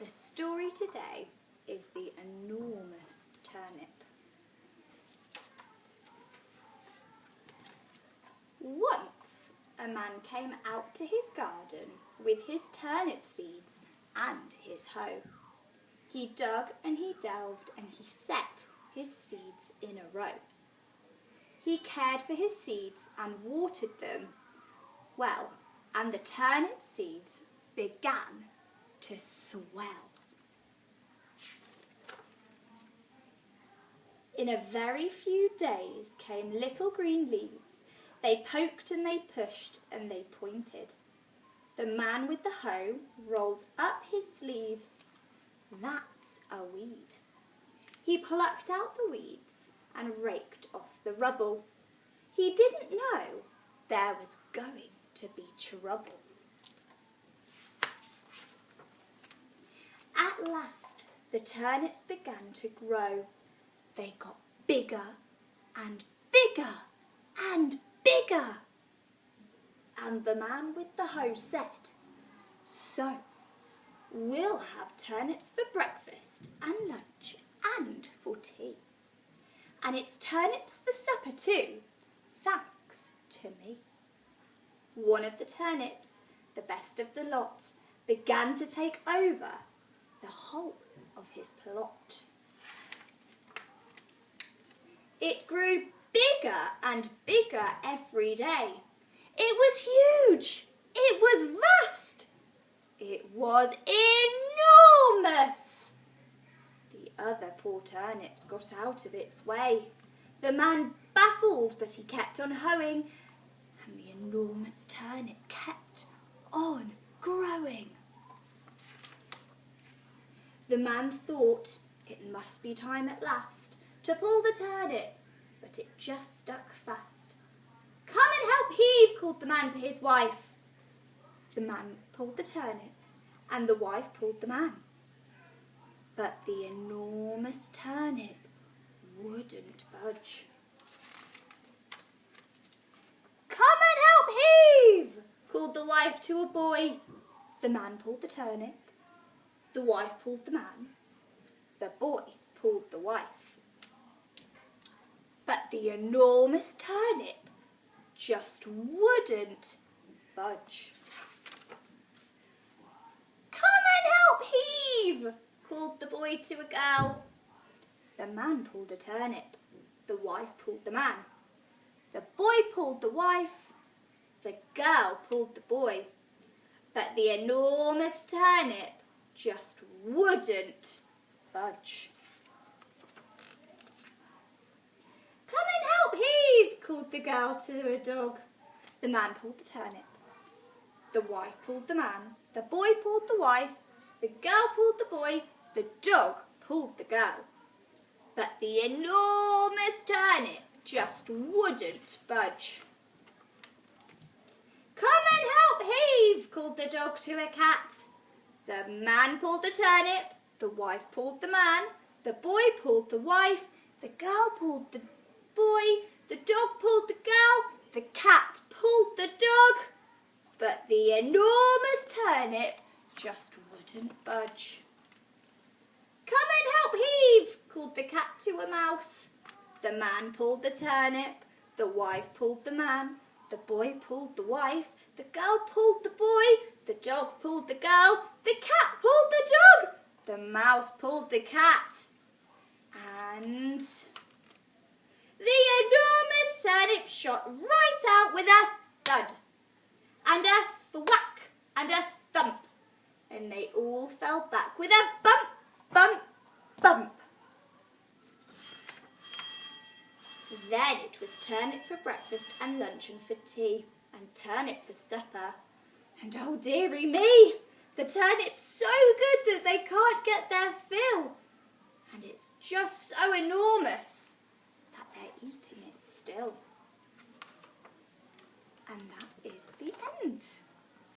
The story today is the enormous turnip. Once a man came out to his garden with his turnip seeds and his hoe. He dug and he delved and he set his seeds in a row. He cared for his seeds and watered them well, and the turnip seeds began to swell. In a very few days came little green leaves. They poked and they pushed and they pointed. The man with the hoe rolled up his sleeves. That's a weed. He plucked out the weeds and raked off the rubble. He didn't know there was going to be trouble. At last, the turnips began to grow. They got bigger and bigger and bigger. And the man with the hoe said, "So, we'll have turnips for breakfast and lunch and for tea. And it's turnips for supper too, thanks to me." One of the turnips, the best of the lot, began to take over the whole of his plot. It grew bigger and bigger every day. It was huge. It was vast. It was enormous. The other poor turnips got out of its way. The man baffled, but he kept on hoeing, and the enormous turnip kept on growing. The man thought it must be time at last to pull the turnip, but it just stuck fast. "Come and help heave," called the man to his wife. The man pulled the turnip and the wife pulled the man. But the enormous turnip wouldn't budge. "Come and help heave," called the wife to a boy. The man pulled the turnip. The wife pulled the man. The boy pulled the wife. But the enormous turnip just wouldn't budge. "Come and help heave," called the boy to a girl. The man pulled a turnip. The wife pulled the man. The boy pulled the wife. The girl pulled the boy. But the enormous turnip just wouldn't budge. "Come and help heave," called the girl to a dog. The man pulled the turnip. The wife pulled the man. The boy pulled the wife. The girl pulled the boy. The dog pulled the girl. But the enormous turnip just wouldn't budge. "Come and help heave," called the dog to a cat. The man pulled the turnip. The wife pulled the man. The boy pulled the wife. The girl pulled the boy. The dog pulled the girl. The cat pulled the dog. But the enormous turnip just wouldn't budge. "Come and help heave," called the cat to a mouse. The man pulled the turnip. The wife pulled the man. The boy pulled the wife. The girl pulled the boy. The dog pulled the girl. The cat pulled the dog. The mouse pulled the cat. And the enormous turnip shot right out with a thud and a thwack and a thump, and they all fell back with a bump, bump, bump. Then it was turnip for breakfast and lunch and for tea, and turnip for supper. And oh dearie me, the turnip's so good that they can't get their fill. And it's just so enormous that they're eating it still. And that is the end.